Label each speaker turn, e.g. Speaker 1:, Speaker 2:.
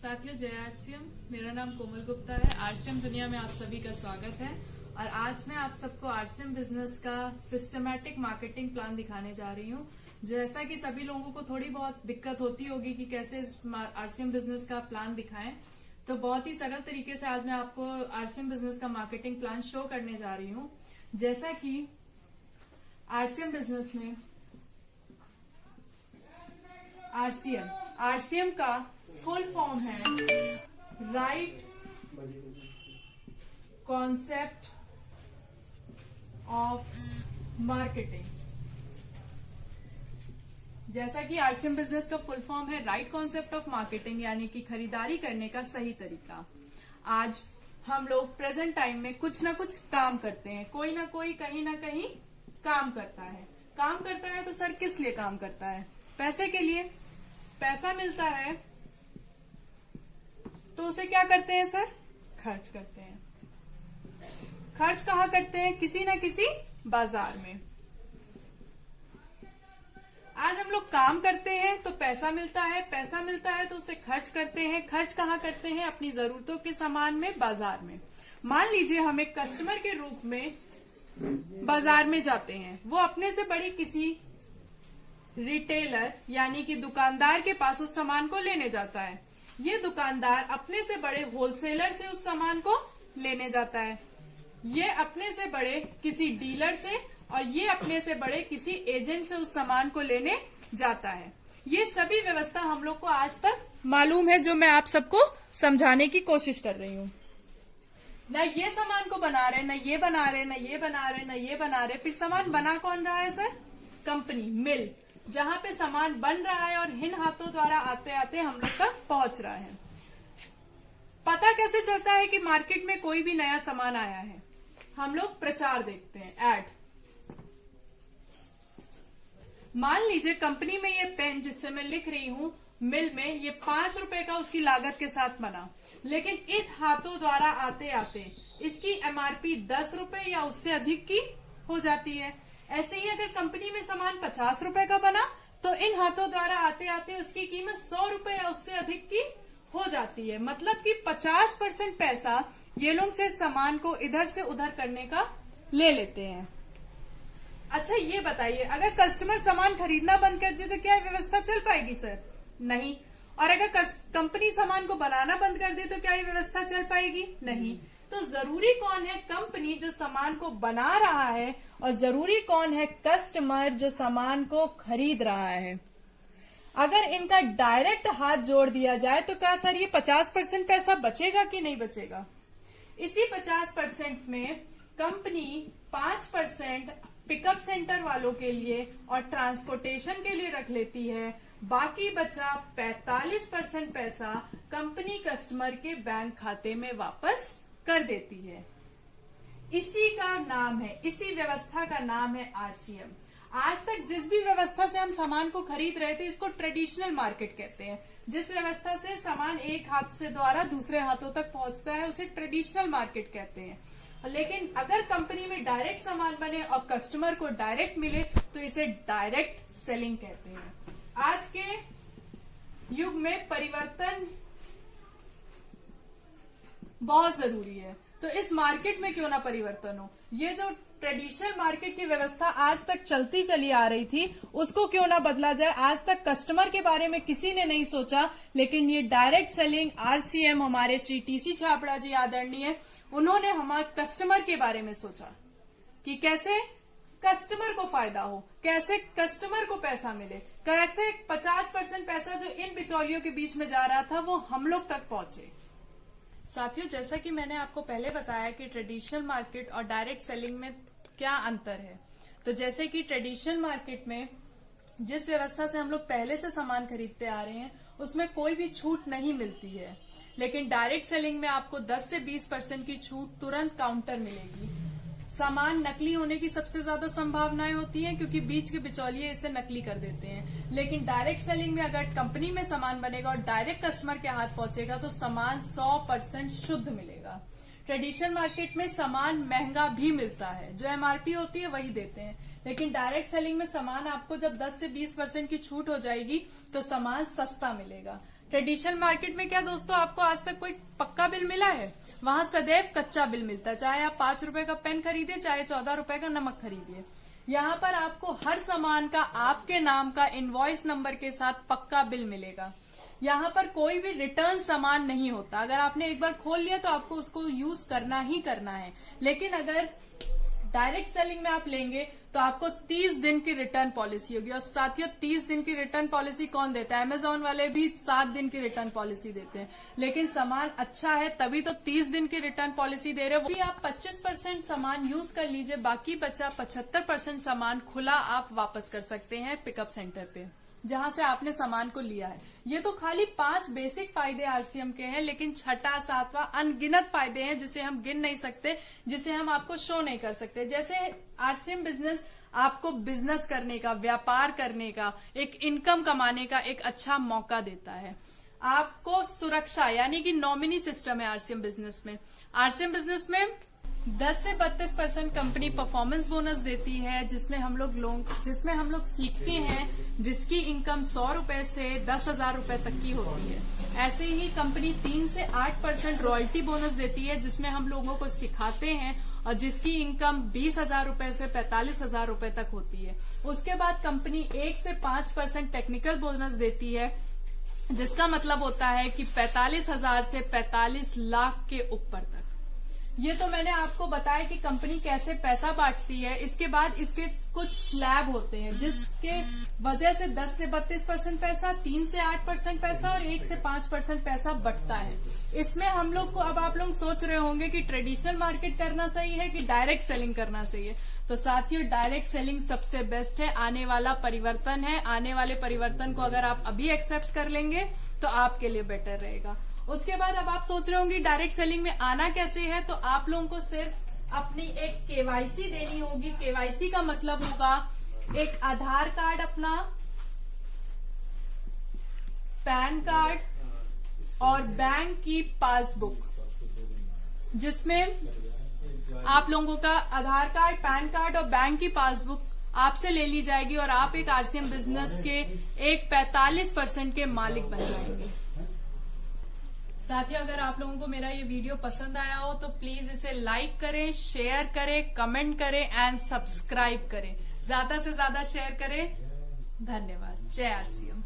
Speaker 1: साथियों, जय आरसीएम। मेरा नाम कोमल गुप्ता है। आरसीएम दुनिया में आप सभी का स्वागत है। और आज मैं आप सबको आरसीएम बिजनेस का सिस्टमैटिक मार्केटिंग प्लान दिखाने जा रही हूँ। जैसा कि सभी लोगों को थोड़ी बहुत दिक्कत होती होगी कि कैसे इस आरसीएम बिजनेस का प्लान दिखाएं, तो बहुत ही सरल तरीके से आज मैं आपको आरसीएम बिजनेस का मार्केटिंग प्लान शो करने जा रही हूँ। जैसा कि आरसीएम बिजनेस में आरसीएम का फुल फॉर्म है राइट कॉन्सेप्ट ऑफ मार्केटिंग। जैसा कि आरसीएम बिजनेस का फुल फॉर्म है राइट कॉन्सेप्ट ऑफ मार्केटिंग, यानी कि खरीदारी करने का सही तरीका। आज हम लोग प्रेजेंट टाइम में कुछ ना कुछ काम करते हैं, कोई ना कोई कहीं ना कहीं काम करता है। तो सर किस लिए काम करता है? पैसे के लिए। पैसा मिलता है तो उसे क्या करते हैं सर? खर्च करते हैं। खर्च कहाँ करते हैं? किसी ना किसी बाजार में। आज हम लोग काम करते हैं तो पैसा मिलता है तो उसे खर्च करते हैं। खर्च कहाँ करते हैं? अपनी जरूरतों के सामान में, बाजार में। मान लीजिए हम एक कस्टमर के रूप में बाजार में जाते हैं, वो अपने से बड़ी किसी रिटेलर यानी कि दुकानदार के पास उस सामान को लेने जाता है। ये दुकानदार अपने से बड़े होलसेलर से उस सामान को लेने जाता है, ये अपने से बड़े किसी डीलर से, और ये अपने से बड़े किसी एजेंट से उस सामान को लेने जाता है। ये सभी व्यवस्था हम लोग को आज तक मालूम है, जो मैं आप सबको समझाने की कोशिश कर रही हूँ। ना ये सामान को बना रहे, ना ये बना रहे, ना ये बना रहे, ना ये बना रहे। फिर सामान बना कौन रहा है सर? कंपनी, मिल, जहां पे सामान बन रहा है और इन हाथों द्वारा आते आते हम लोग तक पहुंच रहा है। पता कैसे चलता है कि मार्केट में कोई भी नया सामान आया है? हम लोग प्रचार देखते हैं, ऐड। मान लीजिए कंपनी में ये पेन जिससे मैं लिख रही हूं, मिल में ये 5 रुपए का उसकी लागत के साथ बना, लेकिन इन हाथों द्वारा आते आते इसकी एमआरपी 10 रुपए या उससे अधिक की हो जाती है। ऐसे ही अगर कंपनी में सामान 50 रुपए का बना तो इन हाथों द्वारा आते आते उसकी कीमत 100 रुपए या उससे अधिक की हो जाती है। मतलब कि 50% पैसा ये लोग सिर्फ सामान को इधर से उधर करने का ले लेते हैं। अच्छा ये बताइए, अगर कस्टमर सामान खरीदना बंद कर दे तो क्या व्यवस्था चल पाएगी सर? नहीं। और अगर कंपनी सामान को बनाना बंद कर दे तो क्या ये व्यवस्था चल पाएगी? नहीं। तो जरूरी कौन है? कंपनी जो सामान को बना रहा है, और जरूरी कौन है? कस्टमर जो सामान को खरीद रहा है। अगर इनका डायरेक्ट हाथ जोड़ दिया जाए तो क्या सर ये 50% पैसा बचेगा कि नहीं बचेगा? इसी 50% में कंपनी 5% पिकअप सेंटर वालों के लिए और ट्रांसपोर्टेशन के लिए रख लेती है। बाकी बचा 45% पैसा कंपनी कस्टमर के बैंक खाते में वापस कर देती है। इसी का नाम है, इसी व्यवस्था का नाम है आरसीएम। आज तक जिस भी व्यवस्था से हम सामान को खरीद रहे थे, इसको ट्रेडिशनल मार्केट कहते हैं। जिस व्यवस्था से सामान एक हाथ से द्वारा दूसरे हाथों तक पहुंचता है उसे ट्रेडिशनल मार्केट कहते हैं। लेकिन अगर कंपनी में डायरेक्ट सामान बने और कस्टमर को डायरेक्ट मिले तो इसे डायरेक्ट सेलिंग कहते हैं। आज के युग में परिवर्तन बहुत जरूरी है, तो इस मार्केट में क्यों ना परिवर्तन हो। ये जो ट्रेडिशनल मार्केट की व्यवस्था आज तक चलती चली आ रही थी, उसको क्यों ना बदला जाए। आज तक कस्टमर के बारे में किसी ने नहीं सोचा, लेकिन ये डायरेक्ट सेलिंग आरसीएम हमारे श्री टीसी छाबड़ा जी आदरणीय, उन्होंने हमारे कस्टमर के बारे में सोचा कि कैसे कस्टमर को फायदा हो, कैसे कस्टमर को पैसा मिले, कैसे 50% पैसा जो इन बिचौलियों के बीच में जा रहा था वो हम लोग तक पहुंचे। साथियों, जैसा कि मैंने आपको पहले बताया कि ट्रेडिशनल मार्केट और डायरेक्ट सेलिंग में क्या अंतर है, तो जैसे कि ट्रेडिशनल मार्केट में जिस व्यवस्था से हम लोग पहले से सामान खरीदते आ रहे हैं उसमें कोई भी छूट नहीं मिलती है, लेकिन डायरेक्ट सेलिंग में आपको 10 से 20% की छूट तुरंत काउंटर मिलेगी। सामान नकली होने की सबसे ज्यादा संभावनाएं होती हैं क्योंकि बीच के बिचौलिए इसे नकली कर देते हैं, लेकिन डायरेक्ट सेलिंग में अगर कंपनी में सामान बनेगा और डायरेक्ट कस्टमर के हाथ पहुंचेगा तो सामान 100% शुद्ध मिलेगा। ट्रेडिशनल मार्केट में सामान महंगा भी मिलता है, जो एमआरपी होती है वही देते हैं, लेकिन डायरेक्ट सेलिंग में सामान आपको जब 10 से 20% की छूट हो जाएगी तो सामान सस्ता मिलेगा। ट्रेडिशनल मार्केट में क्या दोस्तों आपको आज तक कोई पक्का बिल मिला है? वहां सदैव कच्चा बिल मिलता है, चाहे आप 5 रुपए का पेन खरीदिए, चाहे 14 रुपए का नमक खरीदिए। यहाँ पर आपको हर सामान का आपके नाम का इनवॉइस नंबर के साथ पक्का बिल मिलेगा। यहाँ पर कोई भी रिटर्न सामान नहीं होता। अगर आपने एक बार खोल लिया तो आपको उसको यूज करना ही करना है। लेकिन अगर डायरेक्ट सेलिंग में आप लेंगे तो आपको 30 दिन की रिटर्न पॉलिसी होगी। और साथियों 30 दिन की रिटर्न पॉलिसी कौन देता है? अमेजोन वाले भी 7 दिन की रिटर्न पॉलिसी देते हैं, लेकिन सामान अच्छा है तभी तो 30 दिन की रिटर्न पॉलिसी दे रहे हो। आप 25% सामान यूज कर लीजिए, बाकी बचा 75% सामान खुला आप वापस कर सकते हैं पिकअप सेंटर पे जहां से आपने सामान को लिया है। ये तो खाली 5 बेसिक फायदे आरसीएम के हैं, लेकिन छठा 7वां अनगिनत फायदे हैं जिसे हम गिन नहीं सकते, जिसे हम आपको शो नहीं कर सकते। जैसे आरसीएम बिजनेस आपको बिजनेस करने का, व्यापार करने का, एक इनकम कमाने का एक अच्छा मौका देता है। आपको सुरक्षा यानी कि नॉमिनी सिस्टम है आरसीएम बिजनेस में। आरसीएम बिजनेस में 10 से 32% कंपनी परफॉर्मेंस बोनस देती है, जिसमें हम लोग सीखते हैं, जिसकी इनकम 100 रुपए से 10,000 रुपए तक की होती है। ऐसे ही कंपनी 3 से 8% रॉयल्टी बोनस देती है, जिसमें हम लोगों को सिखाते हैं और जिसकी इनकम 20,000 रुपए से 45,000 रुपए तक होती है। उसके बाद कंपनी 1 से 5% टेक्निकल बोनस देती है, जिसका मतलब होता है कि 45,000 से 45 लाख के ऊपर तक। ये तो मैंने आपको बताया कि कंपनी कैसे पैसा बांटती है। इसके बाद इसके कुछ स्लैब होते हैं, जिसके वजह से 10 से 32% पैसा, 3 से 8% पैसा और 1 से 5% पैसा बटता है। इसमें हम लोग को, अब आप लोग सोच रहे होंगे कि ट्रेडिशनल मार्केट करना सही है कि डायरेक्ट सेलिंग करना सही है। तो साथियों डायरेक्ट सेलिंग सबसे बेस्ट है, आने वाला परिवर्तन है। आने वाले परिवर्तन को अगर आप अभी एक्सेप्ट कर लेंगे तो आपके लिए बेटर रहेगा। उसके बाद अब आप सोच रहे होंगे डायरेक्ट सेलिंग में आना कैसे है, तो आप लोगों को सिर्फ अपनी एक केवाईसी देनी होगी। केवाईसी का मतलब होगा एक आधार कार्ड, अपना पैन कार्ड और बैंक की पासबुक, जिसमें आप लोगों का आधार कार्ड, पैन कार्ड और बैंक की पासबुक आपसे ले ली जाएगी और आप एक आरसीएम बिजनेस के एक 45% के मालिक बन जाएंगे। साथियों अगर आप लोगों को मेरा ये वीडियो पसंद आया हो तो प्लीज इसे लाइक करें, शेयर करें, कमेंट करें एंड सब्सक्राइब करें। ज्यादा से ज्यादा शेयर करें। धन्यवाद। जय आरसीएम।